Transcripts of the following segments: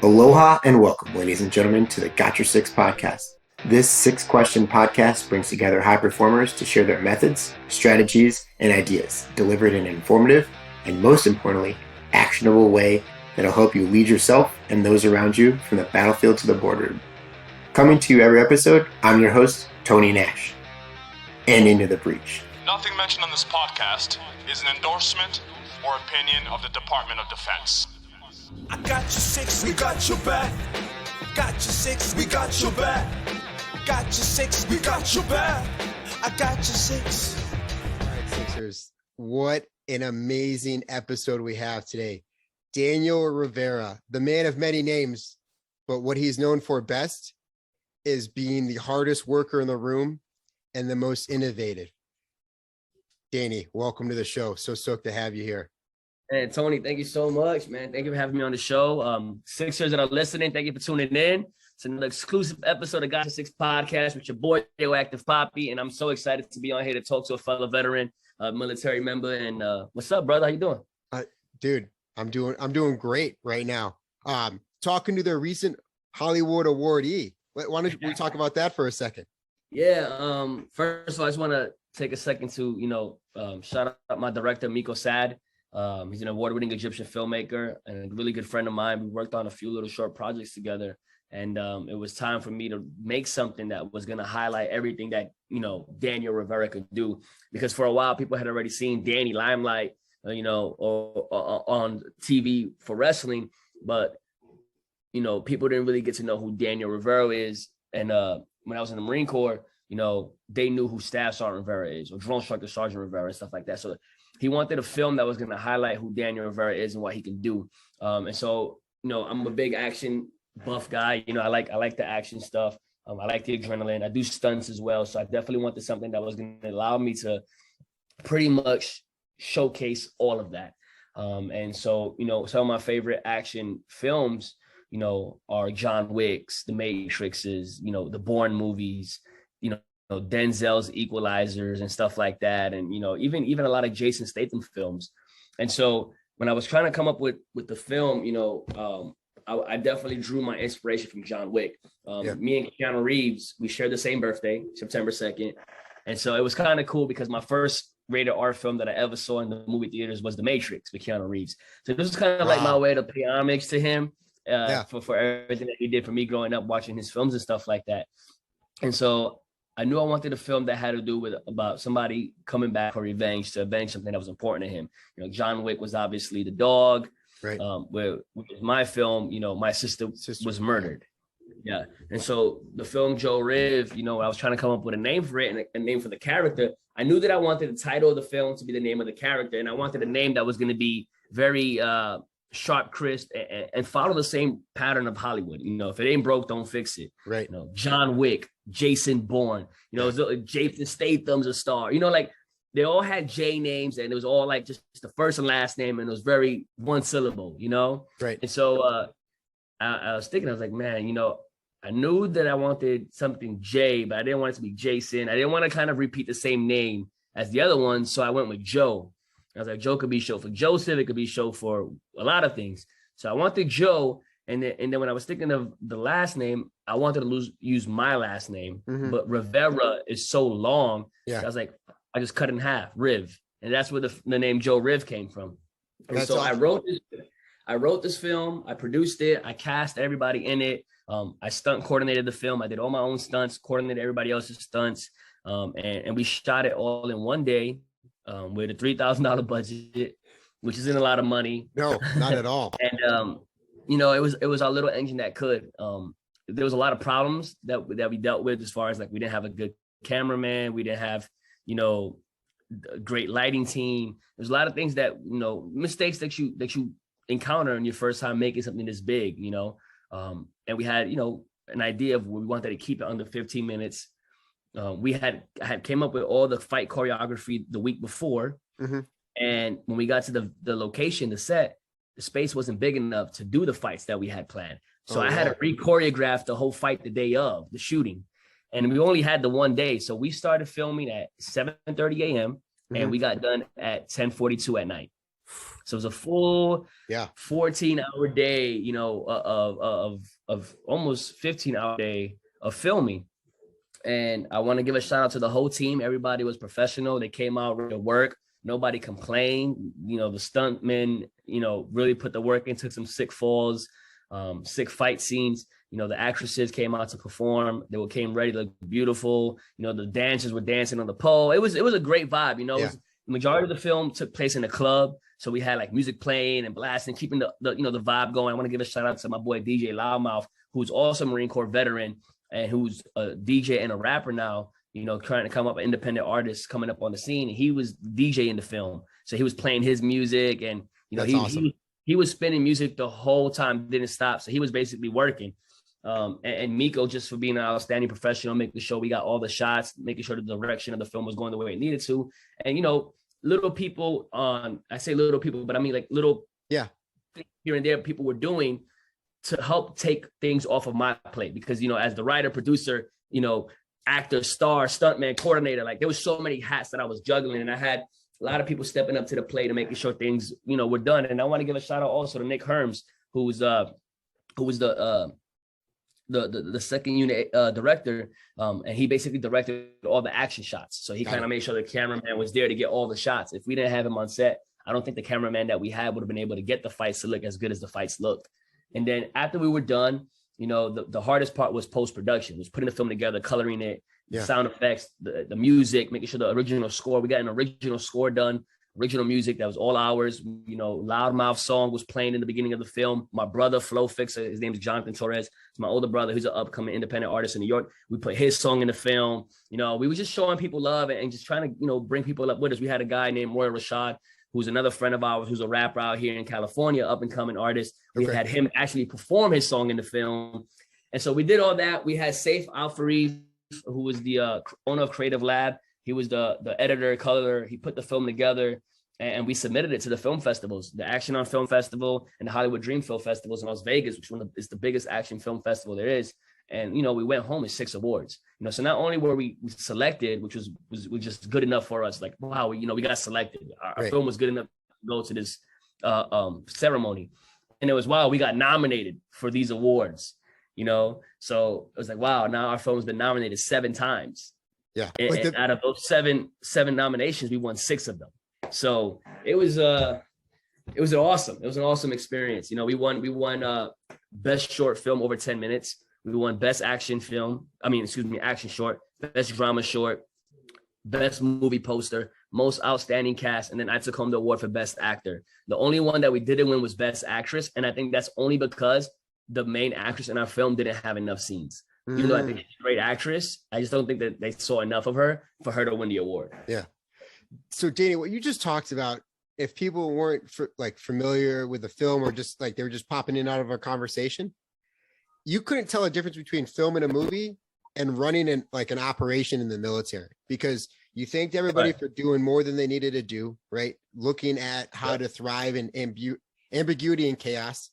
Aloha and welcome, ladies and gentlemen, to the Got Your Six podcast. This six-question podcast brings together high performers to share their methods, strategies, and ideas, delivered in an informative and, most importantly, actionable way that'll help you lead yourself and those around you from the battlefield to the boardroom. Coming to you every episode, I'm your host, Tony Nash. And into the breach. Nothing mentioned on this podcast is an endorsement or opinion of the Department of Defense. I got your six, we got your back. Got your six, we got your back. Got your six, we got your back. I got your six. All right, Sixers, what an amazing episode we have today. Daniel Rivera, the man of many names, but what he's known for best is being the hardest worker in the room and the most innovative. Danny, welcome to the show. So stoked to have you here. Hey, Tony, thank you so much, man. Thank you for having me on the show. Sixers that are listening, thank you for tuning in. It's another exclusive episode of Got Your Six podcast with your boy, Active Poppy, and I'm so excited to be on here to talk to a fellow veteran, military member. And what's up, brother? How you doing? Dude, I'm doing great right now. Talking to the recent Hollywood awardee. Why don't we talk about that for a second? Yeah. First of all, I just want to take a second to, shout out my director, Miko Sad. He's an award-winning Egyptian filmmaker and a really good friend of mine. We worked on a few little short projects together, and it was time for me to make something that was going to highlight everything that, Daniel Rivera could do. Because for a while, people had already seen Danny Limelight, or on TV for wrestling, but, people didn't really get to know who Daniel Rivera is. And when I was in the Marine Corps, they knew who Staff Sergeant Rivera is or Drone Instructor Sergeant Rivera and stuff like that. So he wanted a film that was going to highlight who Daniel Rivera is and what he can do. And so, I'm a big action buff guy. I like the action stuff. I like the adrenaline. I do stunts as well. So I definitely wanted something that was going to allow me to pretty much showcase all of that. And so, some of my favorite action films, are John Wick's, The Matrix's, the Bourne movies, Denzel's Equalizers and stuff like that. And, even a lot of Jason Statham films. And so when I was trying to come up with the film, I definitely drew my inspiration from John Wick. Me and Keanu Reeves, we shared the same birthday, September 2nd. And so it was kind of cool because my first rated R film that I ever saw in the movie theaters was The Matrix with Keanu Reeves. So this was kind of like my way to pay homage to him for everything that he did for me growing up, watching his films and stuff like that. And so I knew I wanted a film that had to do with about somebody coming back for revenge to avenge something that was important to him. John Wick was obviously the dog. Right. With my film, my sister was murdered. Yeah. And so the film Joe Riv, I was trying to come up with a name for it and a name for the character. I knew that I wanted the title of the film to be the name of the character, and I wanted a name that was going to be very sharp, crisp, and follow the same pattern of Hollywood. If it ain't broke, don't fix it. Right. John Wick, Jason Bourne, Jason Statham's a star. They all had J names, and it was all like just the first and last name, and it was very one syllable, Right. And so I was thinking, I was like, man, I knew that I wanted something J, but I didn't want it to be Jason. I didn't want to kind of repeat the same name as the other one, so I went with Joe. I was like, Joe could be short for Joseph. It could be short for a lot of things. So I wanted Joe. And then when I was thinking of the last name, I wanted to use my last name. Mm-hmm. But Rivera is so long. Yeah. So I was like, I just cut it in half, Riv. And that's where the name Joe Riv came from. And that's so awesome. I wrote this film. I produced it. I cast everybody in it. I stunt coordinated the film. I did all my own stunts, coordinated everybody else's stunts. And we shot it all in one day. With a $3,000 budget, which isn't a lot of money. No, not at all. And it was our little engine that could. There was a lot of problems that we dealt with as far as like we didn't have a good cameraman, we didn't have a great lighting team. There's a lot of things that mistakes that you encounter in your first time making something this big. And we had an idea of we wanted to keep it under 15 minutes. I had came up with all the fight choreography the week before. Mm-hmm. And when we got to the location, the set, the space wasn't big enough to do the fights that we had planned. So I had to re-choreograph the whole fight the day of the shooting. And we only had the one day. So we started filming at 7:30 a.m. and we got done at 10:42 at night. So it was a full 14-hour day, you know, of almost 15-hour day of filming. And I want to give a shout out to the whole team. Everybody was professional. They came out ready to work. Nobody complained. You know, the stuntmen, you know, really put the work in, took some sick falls, sick fight scenes. You know, the actresses came out to perform. They came ready to look beautiful. You know, the dancers were dancing on the pole. It was a great vibe. You know, the majority of the film took place in a club. So we had like music playing and blasting, keeping the you know, the vibe going. I want to give a shout out to my boy DJ Loudmouth, who's also a Marine Corps veteran and who's a DJ and a rapper now, you know, trying to come up, an independent artist coming up on the scene. And he was DJ in the film. So he was playing his music, and, you know, he was spinning music the whole time, didn't stop. So he was basically working. And Miko, just for being an outstanding professional, making sure we got all the shots, making sure the direction of the film was going the way it needed to. And, you know, little people I say little people, but I mean like little here and there people were doing to help take things off of my plate, because, you know, as the writer, producer, you know, actor, star, stuntman, coordinator, like there was so many hats that I was juggling, and I had a lot of people stepping up to the plate and making sure things, you know, were done. And I want to give a shout out also to Nick Herms, who was the second unit director, and he basically directed all the action shots. So he kind of made sure the cameraman was there to get all the shots. If we didn't have him on set, I don't think the cameraman that we had would have been able to get the fights to look as good as the fights looked. And then after we were done, you know, the hardest part was post-production, was putting the film together, coloring it, sound effects, the music, making sure the original score, we got an original score done, original music that was all ours. You know, Loudmouth song was playing in the beginning of the film. My brother, Flow Fixer, his name is Jonathan Torres. It's my older brother, who's an upcoming independent artist in New York. We put his song in the film. You know, we were just showing people love and just trying to, you know, bring people up with us. We had a guy named Roy Rashad, who's another friend of ours, who's a rapper out here in California, up and coming artist. We had him actually perform his song in the film. And so we did all that. We had Saif Al-Fareed, who was the owner of Creative Lab. He was the editor, colorer. He put the film together, and we submitted it to the film festivals, the Action on Film Festival and the Hollywood Dream Film Festivals in Las Vegas, which is the biggest action film festival there is. And, you know, we went home with 6 awards. You know, so not only were we selected, which was just good enough for us, like, wow, we got selected. Our film was good enough to go to this ceremony. And it was, wow, we got nominated for these awards, you know? So it was like, wow, now our film's been nominated 7 times. Yeah. And out of those seven nominations, we won 6 of them. So it was an awesome experience. You know, we won best short film over 10 minutes. We won best action short, best drama short, best movie poster, most outstanding cast. And then I took home the award for best actor. The only one that we didn't win was best actress. And I think that's only because the main actress in our film didn't have enough scenes. Even though I think she's a great actress, I just don't think that they saw enough of her for her to win the award. Yeah. So Danny, what you just talked about, if people weren't familiar with the film, or just like they were just popping in out of our conversation, you couldn't tell a difference between filming a movie and running an operation in the military, because you thanked everybody for doing more than they needed to do, right? Looking at how to thrive in ambiguity and chaos.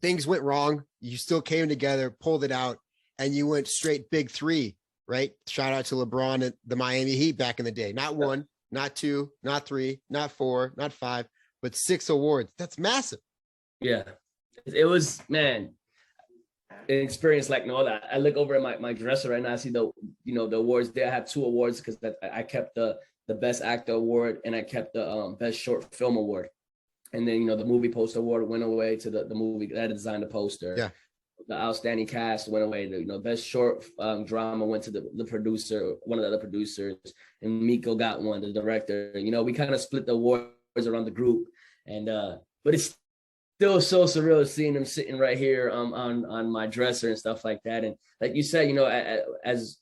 Things went wrong. You still came together, pulled it out, and you went straight big 3, right? Shout out to LeBron and the Miami Heat back in the day. Not 1, not 2, not 3, not 4, not 5, but 6 awards. That's massive. Yeah. It was, man, an experience like no other. I look over at my dresser right now. I see the awards there. I have 2 awards because I kept the best actor award, and I kept the best short film award. And then, you know, the movie poster award went away to the movie that designed the poster. Yeah. The outstanding cast went away. The best short drama went to the producer, one of the other producers, and Miko got one, the director. You know, we kind of split the awards around the group, and but it's still so surreal seeing them sitting right here on my dresser and stuff like that. And like you said, you know, as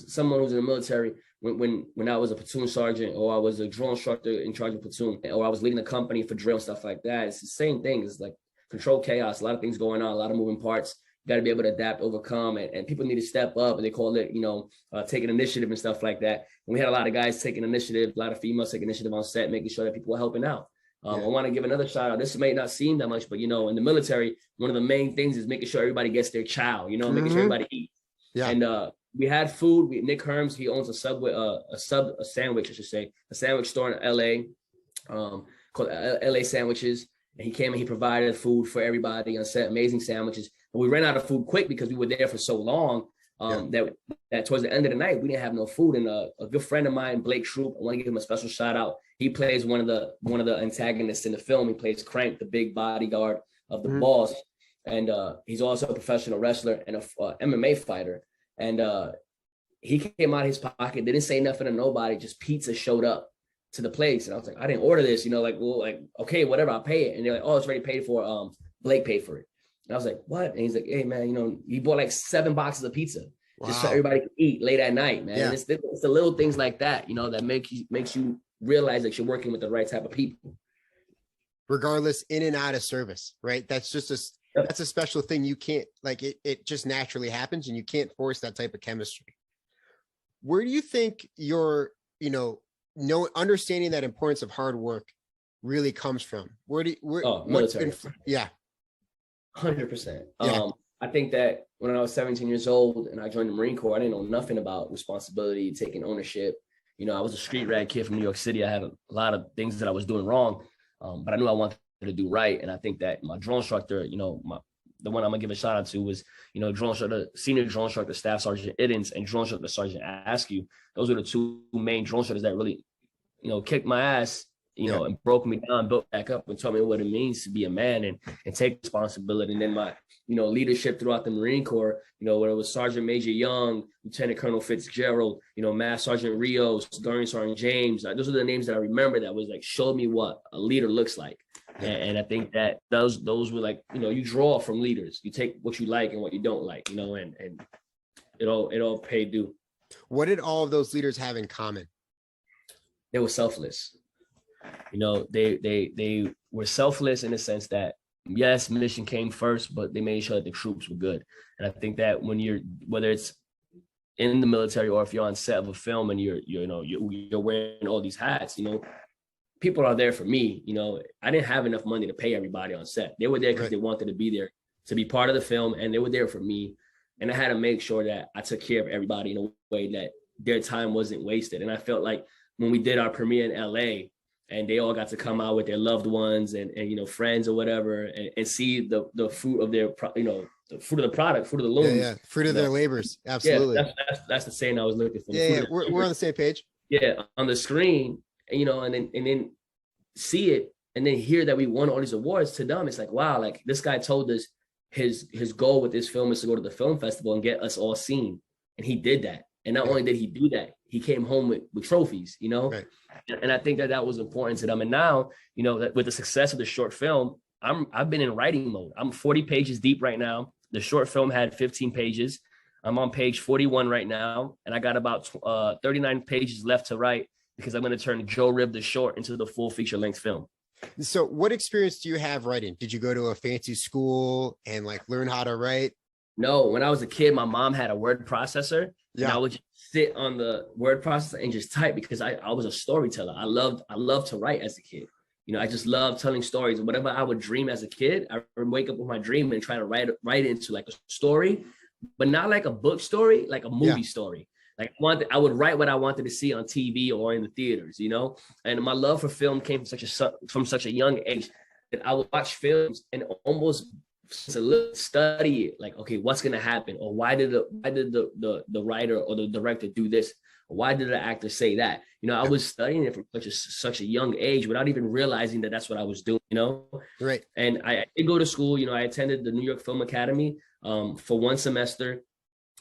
someone who's in the military, when I was a platoon sergeant, or I was a drill instructor in charge of platoon, or I was leading a company for drill and stuff like that, it's the same thing. It's like control chaos, a lot of things going on, a lot of moving parts. You got to be able to adapt, overcome, and people need to step up, and they call it, you know, taking initiative and stuff like that. And we had a lot of guys taking initiative, a lot of females taking initiative on set, making sure that people were helping out. I want to give another shout out. This may not seem that much, but, you know, in the military, one of the main things is making sure everybody gets their chow, you know, making sure everybody eats. Yeah. And we had food. Nick Herms, he owns a sandwich store in LA. called LA Sandwiches. And he came and he provided food for everybody on set, amazing sandwiches. But we ran out of food quick because we were there for so long that towards the end of the night, we didn't have no food. And a good friend of mine, Blake Shroop, I want to give him a special shout out. He plays one of the antagonists in the film. He plays Crank, the big bodyguard of the boss. And he's also a professional wrestler and a MMA fighter. And he came out of his pocket, didn't say nothing to nobody, just pizza showed up to the place. And I was like, I didn't order this, okay, whatever, I'll pay it. And they're like, oh, it's already paid for. Blake paid for it. And I was like, what? And he's like, hey man, he bought like 7 boxes of pizza just so everybody could eat late at night, man. Yeah. It's the little things like that, that makes you realize that you're working with the right type of people. Regardless, in and out of service, right? That's just that's a special thing. You can't it just naturally happens and you can't force that type of chemistry. Where do you think your, understanding that importance of hard work really comes from? Military. 100%. I think that when I was 17 years old and I joined the Marine Corps, I didn't know nothing about responsibility, taking ownership. I was a street rat kid from New York City. I had a lot of things that I was doing wrong, but I knew I wanted to do right. And I think that my drill instructor, the one I'm gonna give a shout out to was, drill instructor, senior drill instructor, Staff Sergeant Iddens, and drill instructor Sergeant Askew. Those were the 2 main drill instructors that really, kicked my ass, and broke me down, built back up, and taught me what it means to be a man and take responsibility. And then my, leadership throughout the Marine Corps, whether it was Sergeant Major Young, Lieutenant Colonel Fitzgerald, Master Sergeant Rios, Guardian Sergeant James. Those are the names that I remember that was showed me what a leader looks like. And I think that those were you draw from leaders. You take what you like and what you don't like, and it all paid due. What did all of those leaders have in common? They were selfless. They were selfless in the sense that, yes, mission came first, but they made sure that the troops were good. And I think that when whether it's in the military or if you're on set of a film and you're wearing all these hats, people are there for me. I didn't have enough money to pay everybody on set. They were there because they wanted to be there to be part of the film, and they were there for me. And I had to make sure that I took care of everybody in a way that their time wasn't wasted. And I felt like when we did our premiere in LA and they all got to come out with their loved ones and friends or whatever, and see the fruit of their, the fruit of the product, fruit of the loom. Yeah. Fruit of their labors. Absolutely. Yeah, that's the saying I was looking for. Yeah. We're on the same page. Yeah. On the screen, and then see it and then hear that we won all these awards. To them, it's like, wow, this guy told us his goal with this film is to go to the film festival and get us all seen. And he did that. And not only did he do that, he came home with trophies, Right. And I think that was important to them. And now, that with the success of the short film, I've been in writing mode. I'm 40 pages deep right now. The short film had 15 pages. I'm on page 41 right now. And I got about 39 pages left to write because I'm going to turn Joe Rib the short into the full feature length film. So what experience do you have writing? Did you go to a fancy school and learn how to write? No, when I was a kid, my mom had a word processor. Yeah. And I would just sit on the word processor and just type because I was a storyteller. I loved to write as a kid. I just loved telling stories. Whatever I would dream as a kid, I would wake up with my dream and try to write it into a story, but not like a book story, like a movie story. I would write what I wanted to see on TV or in the theaters, and my love for film came from such a young age that I would watch films and almost study it, okay, what's going to happen, or why did the writer or the director do this, or why did the actor say that? I was studying it from such a young age without even realizing that that's what I was doing. Right. And I did go to school. I attended the New York Film Academy for 1 semester.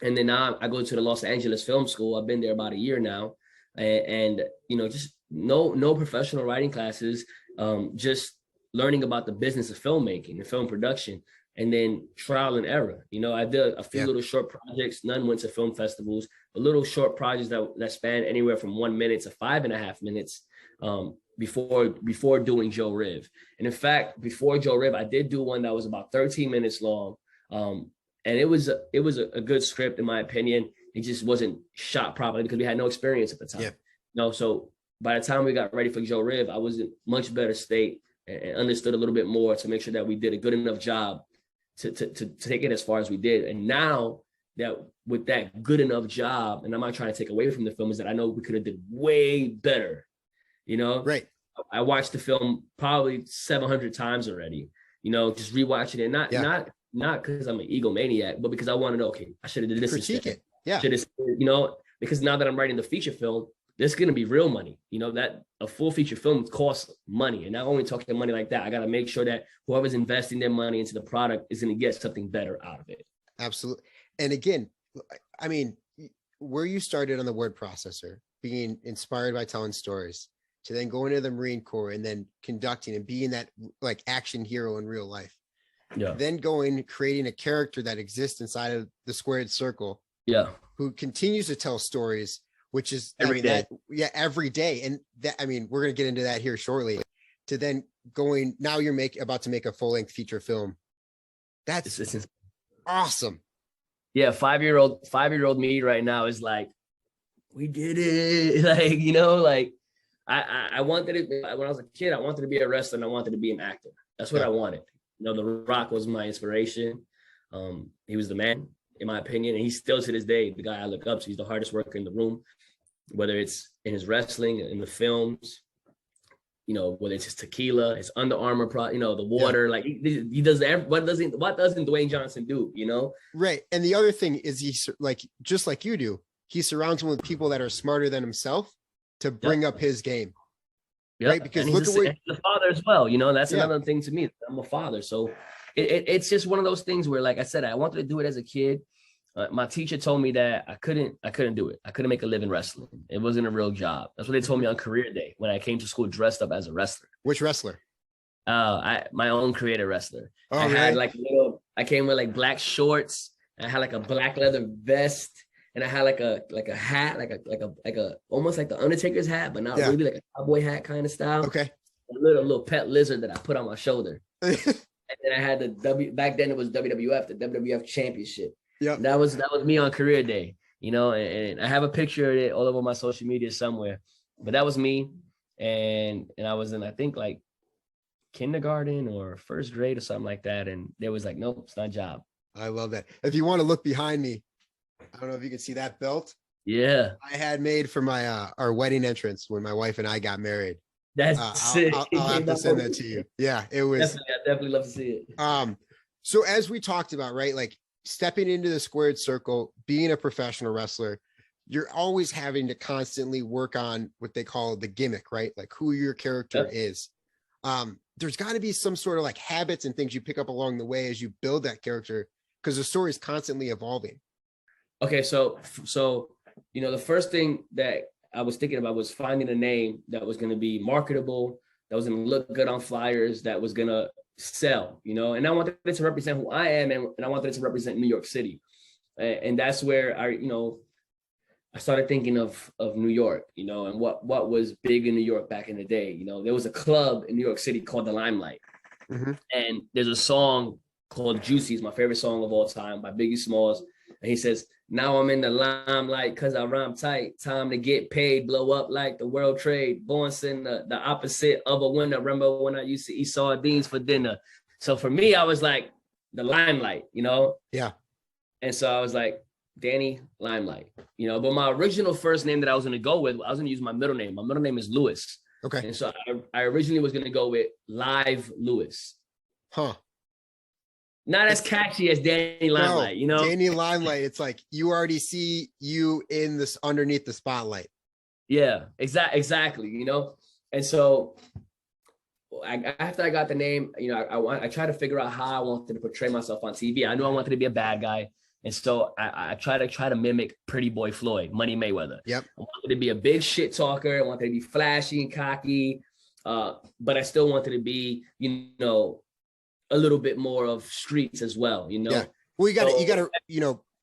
And then now I go to the Los Angeles Film School. I've been there about a year now, and just no professional writing classes, just learning about the business of filmmaking and film production, and then trial and error. I did a few little short projects. None went to film festivals, but little short projects that span anywhere from 1 minute to 5.5 minutes before doing Joe Riv. And in fact, before Joe Riv, I did do one that was about 13 minutes long. And it was a good script, in my opinion. It just wasn't shot properly because we had no experience at the time. Yeah. So by the time we got ready for Joe Riv, I was in much better state and understood a little bit more to make sure that we did a good enough job to take it as far as we did. And now that with that good enough job, and I'm not trying to take away from the film, is that I know we could have did way better. Right. I watched the film probably 700 times already. Just rewatching it, not because I'm an egomaniac, but because I want to know. Okay, I should have did this. Critique it. Yeah. Because now that I'm writing the feature film, this is going to be real money. That a full feature film costs money, and not only talking money like that, I got to make sure that whoever's investing their money into the product is going to get something better out of it. Absolutely. And again, I mean, where you started on the word processor, being inspired by telling stories, to then going to the Marine Corps and then conducting and being that like action hero in real life. Yeah. Then creating a character that exists inside of the squared circle. Yeah. Who continues to tell stories, which is every day. Every day. And that, I mean, we're going to get into that here shortly. To then now you're about to make a full length feature film. That's awesome. Yeah. 5-year-old me right now is like, we did it. Like, I wanted it when I was a kid. I wanted to be a wrestler and I wanted to be an actor. That's what I wanted. The Rock was my inspiration. He was the man, in my opinion, and he's still to this day the guy I look up to. He's the hardest worker in the room, whether it's in his wrestling, in the films, whether it's his tequila, his Under Armour, the water. Like he does what doesn't Dwayne Johnson do? Right. And the other thing is he's like just like you do. He surrounds him with people that are smarter than himself to bring up his game. Right. Because look at he's a father as well. That's another thing to me. I'm a father. So it's just one of those things where, like I said, I wanted to do it as a kid. My teacher told me that I couldn't do it. I couldn't make a living wrestling. It wasn't a real job. That's what they told me on career day when I came to school dressed up as a wrestler. Which wrestler? My own creator wrestler. Oh, I came with like black shorts. And I had like a black leather vest. And I had like a hat, like a almost like the Undertaker's hat, but not really, like a cowboy hat kind of style. Okay. A little pet lizard that I put on my shoulder. And then I had back then it was WWF, the WWF Championship. Yeah. That was me on career day, and I have a picture of it all over my social media somewhere. But that was me. And I was in, I think, like kindergarten or first grade or something like that. And they was like, nope, it's not a job. I love that. If you want to look behind me, I don't know if you can see that belt. Yeah. I had made for my our wedding entrance when my wife and I got married. That's sick. I'll have to send that to you. Yeah, it was. I definitely love to see it. So as we talked about, right, like stepping into the squared circle, being a professional wrestler, you're always having to constantly work on what they call the gimmick, right? Like who your character is. There's got to be some sort of like habits and things you pick up along the way as you build that character, because the story is constantly evolving. Okay, so the first thing that I was thinking about was finding a name that was going to be marketable, that was going to look good on flyers, that was going to sell, and I wanted it to represent who I am, and I wanted it to represent New York City, and that's where I started thinking of New York, and what was big in New York back in the day. There was a club in New York City called the Limelight, and there's a song called "Juicy," is my favorite song of all time by Biggie Smalls, and he says, "Now I'm in the limelight because I rhyme tight. Time to get paid, blow up like the world trade. Born sin the opposite of a winner. Remember when I used to eat sardines for dinner?" So for me, I was like, the Limelight, Yeah. And so I was like, Danny Limelight, But my original first name that I was going to go with, I was going to use my middle name. My middle name is Lewis. Okay. And so I originally was going to go with Live Lewis. Huh. Not as catchy as Danny Limelight, Danny Limelight, it's like you already see you in this underneath the spotlight. Yeah, exactly, And so after I got the name, I tried to figure out how I wanted to portray myself on TV. I knew I wanted to be a bad guy. And so I try to mimic Pretty Boy Floyd, Money Mayweather. Yep. I wanted to be a big shit talker. I wanted to be flashy and cocky, but I still wanted to be, a little bit more of streets as well, Yeah. Well, you gotta,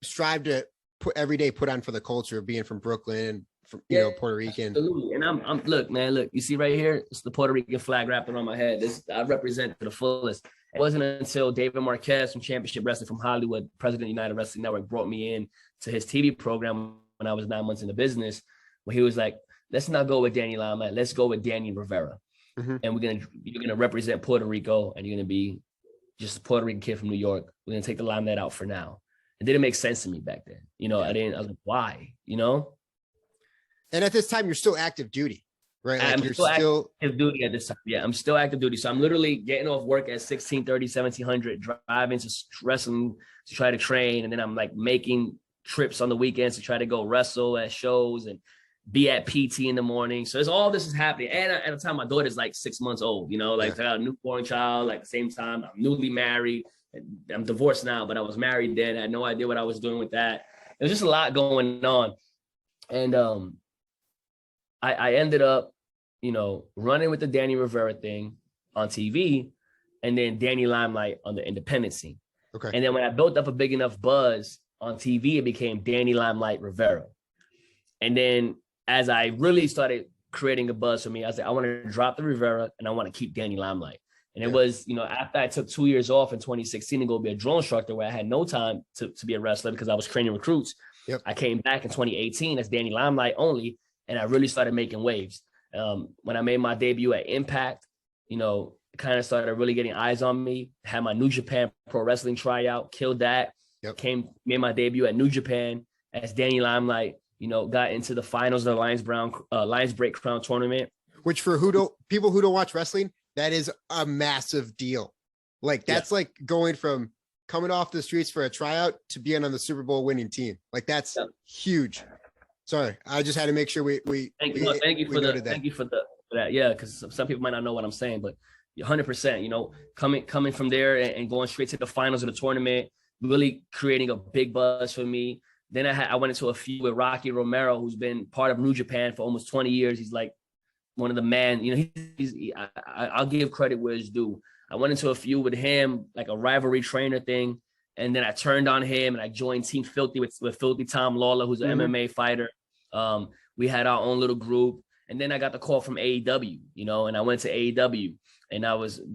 strive to put on for the culture of being from Brooklyn, from Puerto Rican. Absolutely. And I'm look, you see right here, it's the Puerto Rican flag wrapped around my head. I represent to the fullest. It wasn't until David Marquez from Championship Wrestling from Hollywood, president of United Wrestling Network, brought me in to his TV program when I was 9 months in the business, where he was like, let's not go with Danny Limelight, let's go with Danny Rivera. And you're gonna represent Puerto Rico, and you're gonna be just a Puerto Rican kid from New York. We're gonna take the Limelight out for now. It didn't make sense to me back then. I was like, why? And at this time, you're still active duty. right? Like I'm you're still still active duty at this time. Yeah, I'm still active duty. So I'm literally getting off work at 16:30, 1700, driving to wrestling to try to train. And then I'm like making trips on the weekends to try to go wrestle at shows and be at PT in the morning. So it's all this is happening. And at the time, my daughter's like 6 months old, like I got a newborn child, like the same time. I'm newly married. I'm divorced now, but I was married then. I had no idea what I was doing with that. There's just a lot going on. And I ended up, running with the Danny Rivera thing on TV, and then Danny Limelight on the independent scene. Okay. And then when I built up a big enough buzz on TV, it became Danny Limelight Rivera. And then as I really started creating a buzz for me, I was like, I want to drop the Rivera and I want to keep Danny Limelight. And it was, after I took 2 years off in 2016 to go be a drill instructor where I had no time to be a wrestler because I was training recruits. Yep. I came back in 2018 as Danny Limelight only, and I really started making waves. When I made my debut at Impact, kind of started really getting eyes on me, had my New Japan Pro Wrestling tryout, killed that, made my debut at New Japan as Danny Limelight, got into the finals of the Lions Break Crown tournament. Which for people who don't watch wrestling, that is a massive deal. Like that's like going from coming off the streets for a tryout to being on the Super Bowl winning team. Like that's huge. Sorry, I just had to make sure we thank you for that. Yeah, because some people might not know what I'm saying, but 100%. Coming from there and going straight to the finals of the tournament, really creating a big buzz for me. Then I went into a feud with Rocky Romero, who's been part of New Japan for almost 20 years. He's like one of the men. I'll give credit where it's due. I went into a feud with him, like a rivalry trainer thing. And then I turned on him and I joined Team Filthy with Filthy Tom Lawler, who's an MMA fighter. We had our own little group. And then I got the call from AEW, and I went to AEW. And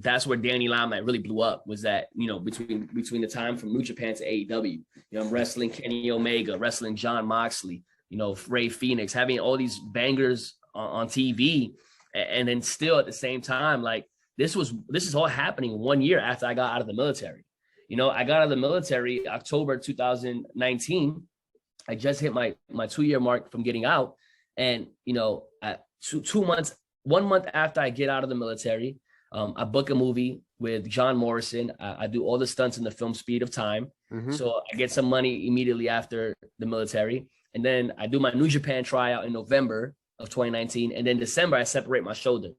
that's where Danny Limelight really blew up, was that, between the time from New Japan to AEW. I'm wrestling Kenny Omega, wrestling Jon Moxley, Ray Phoenix, having all these bangers on TV. And then still at the same time, like this is all happening 1 year after I got out of the military. I got out of the military October 2019. I just hit my 2-year mark from getting out. And, at 2 months, 1 month after I get out of the military, I book a movie with John Morrison. I do all the stunts in the film Speed of Time. So I get some money immediately after the military. And then I do my New Japan tryout in November of 2019. And then December, I separate my shoulder.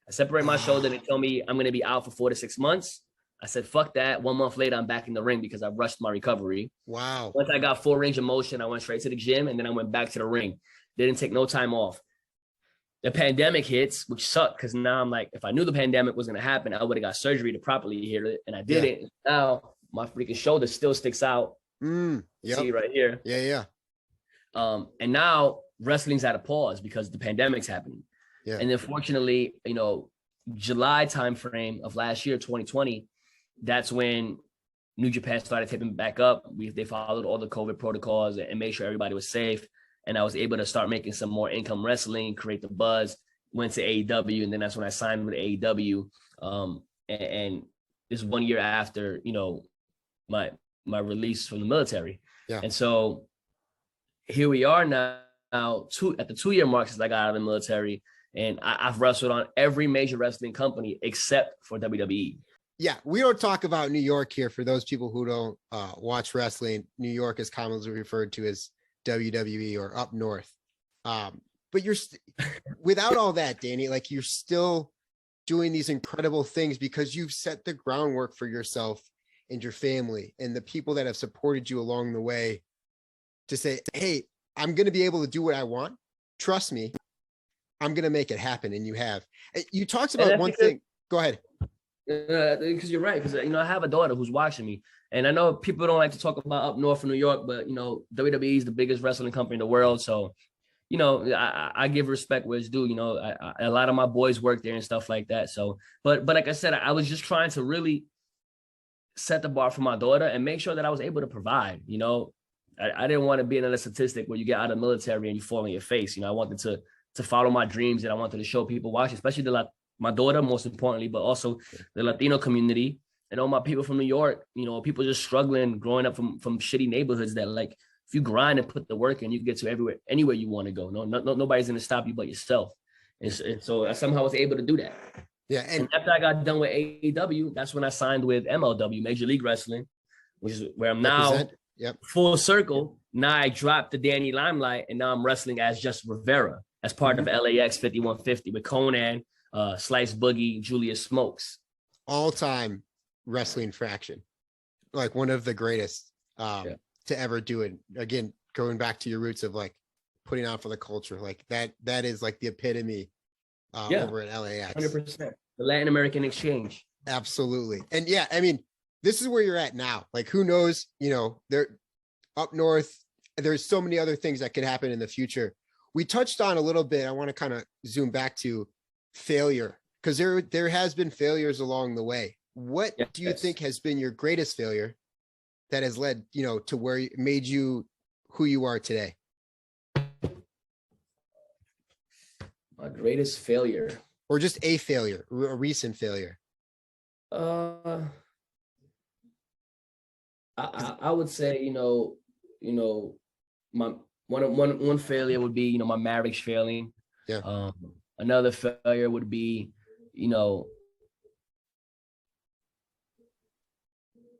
They tell me I'm going to be out for 4 to 6 months. I said, fuck that. 1 month later, I'm back in the ring because I rushed my recovery. Wow. Once I got full range of motion, I went straight to the gym and then I went back to the ring. Didn't take no time off. The pandemic hits, which sucked because now I'm like, if I knew the pandemic was going to happen, I would have got surgery to properly heal it. And I didn't. Now my freaking shoulder still sticks out. See right here. Yeah. And now wrestling's at a pause because the pandemic's happening. Yeah. And then fortunately, July timeframe of last year, 2020, that's when New Japan started tipping back up. They followed all the COVID protocols and made sure everybody was safe. And I was able to start making some more income wrestling, create the buzz, went to AEW. And then that's when I signed with AEW. And this 1 year after, my release from the military. Yeah. And so here we are now at the 2-year mark since I got out of the military. And I've wrestled on every major wrestling company except for WWE. Yeah, we don't talk about New York here. For those people who don't watch wrestling, New York is commonly referred to as WWE or up north. But you're without all that, Danny, like you're still doing these incredible things because you've set the groundwork for yourself and your family and the people that have supported you along the way to say, hey, I'm going to be able to do what I want. Trust me, I'm going to make it happen. And you have. You talked about one thing. Go ahead. Because you're right. Because, I have a daughter who's watching me. And I know people don't like to talk about up north in New York, but, WWE is the biggest wrestling company in the world. So, I give respect where it's due. A lot of my boys work there and stuff like that. So, but like I said, I was just trying to really set the bar for my daughter and make sure that I was able to provide. I didn't want to be another statistic where you get out of the military and you fall on your face. I wanted to follow my dreams, and I wanted to show people watching, especially my daughter, most importantly, but also the Latino community and all my people from New York. People just struggling growing up from shitty neighborhoods that, like, if you grind and put the work in, you can get to anywhere you want to go. Nobody's going to stop you but yourself. And so I somehow was able to do that. Yeah. And after I got done with AEW, that's when I signed with MLW, Major League Wrestling, which is where I'm now. Yep. Full circle. Now I dropped the Danny Limelight, and now I'm wrestling as just Rivera as part of LAX 5150 with Conan, Slice Boogie, Julius Smokes. All-time wrestling fraction, like one of the greatest to ever do it. Again, going back to your roots of like putting on for the culture, like that is like the epitome over at LAX. 100%. The Latin American exchange. Absolutely. And yeah, I mean, this is where you're at now. Like, who knows, they're up north. There's so many other things that could happen in the future. We touched on a little bit. I want to kind of zoom back to failure, because there has been failures along the way. What do you think has been your greatest failure that has led, to where it made you who you are today? My greatest failure. Or just a failure, a recent failure. I would say, my one failure would be, my marriage failing. Yeah. Another failure would be,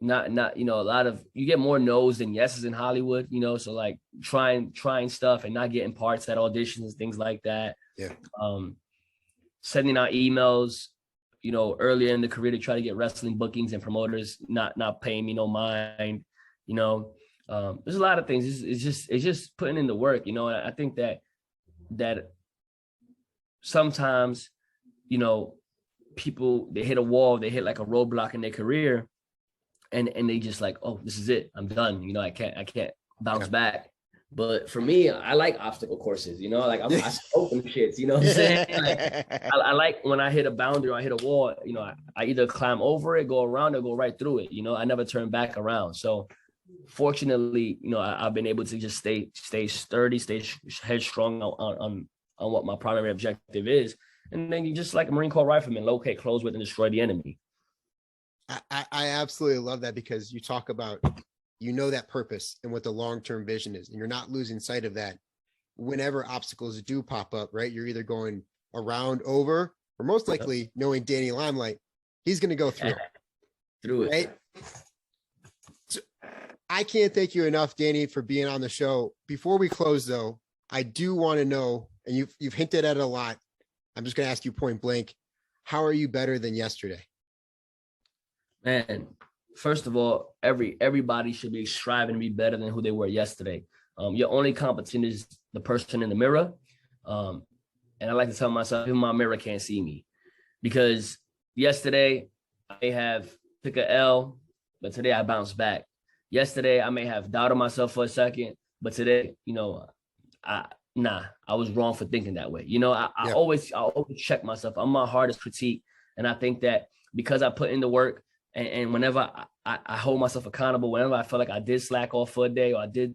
not a lot of, you get more no's than yeses in Hollywood, so like trying stuff and not getting parts at auditions, things like that. Yeah. Sending out emails, earlier in the career to try to get wrestling bookings and promoters not paying me no mind. There's a lot of things. It's just putting in the work. I think that sometimes, people, they hit a wall, they hit like a roadblock in their career, and they just like, oh, this is it, I'm done. I can't bounce back. But for me, I like obstacle courses, like I scope them shits, you know what I'm saying? Like, I like when I hit a boundary or I hit a wall, I either climb over it, go around, or go right through it. I never turn back around. So fortunately, I've been able to just stay sturdy, stay headstrong on what my primary objective is. And then you just like a Marine Corps rifleman, locate, close with, and destroy the enemy. I absolutely love that, because you talk about, that purpose and what the long-term vision is, and you're not losing sight of that whenever obstacles do pop up, right? You're either going around, over, or most likely, knowing Danny Limelight, he's going to go through it. Right? So, I can't thank you enough, Danny, for being on the show. Before we close, though, I do want to know, and you've hinted at it a lot, I'm just going to ask you point blank, how are you better than yesterday? Man, first of all, everybody should be striving to be better than who they were yesterday. Your only competition is the person in the mirror. And I like to tell myself, even my mirror can't see me, because yesterday I may have took a L, but today I bounced back. Yesterday I may have doubted myself for a second, but today, I was wrong for thinking that way. I always check myself. I'm my hardest critique. And I think that because I put in the work, and whenever I hold myself accountable, whenever I feel like I did slack off for a day, or I did,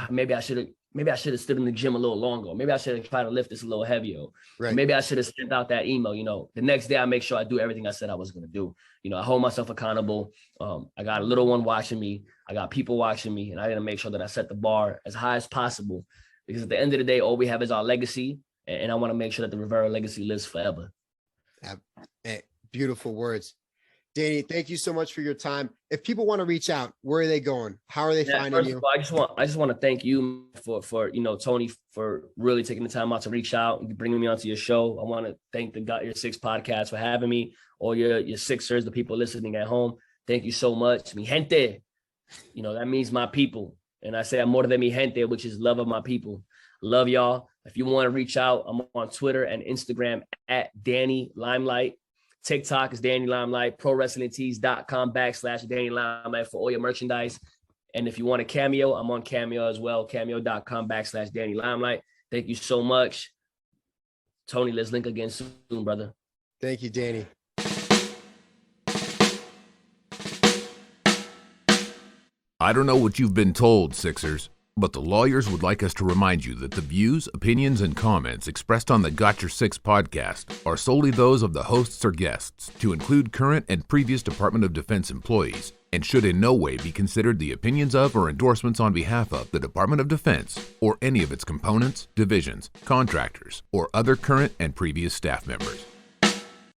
maybe I should have stood in the gym a little longer. Maybe I should have tried to lift this a little heavier. Right. Maybe I should have sent out that email. The next day I make sure I do everything I said I was going to do. I hold myself accountable. I got a little one watching me. I got people watching me, and I got to make sure that I set the bar as high as possible, because at the end of the day, all we have is our legacy. And I want to make sure that the Rivera legacy lives forever. Beautiful words. Danny, thank you so much for your time. If people want to reach out, where are they going? How are they finding you? All, I just want to thank you for Tony, for really taking the time out to reach out and bringing me onto your show. I want to thank the Got Your Six podcast for having me. All your Sixers, the people listening at home, thank you so much. Mi gente, that means my people. And I say amor de mi gente, which is love of my people. Love y'all. If you want to reach out, I'm on Twitter and Instagram at Danny Limelight. TikTok is Danny Limelight, prowrestlingtees.com/Danny Limelight for all your merchandise. And if you want a Cameo, I'm on Cameo as well, cameo.com/Danny Limelight. Thank you so much. Tony, let's link again soon, brother. Thank you, Danny. I don't know what you've been told, Sixers, but the lawyers would like us to remind you that the views, opinions, and comments expressed on the Got Your Six podcast are solely those of the hosts or guests, to include current and previous Department of Defense employees, and should in no way be considered the opinions of or endorsements on behalf of the Department of Defense or any of its components, divisions, contractors, or other current and previous staff members.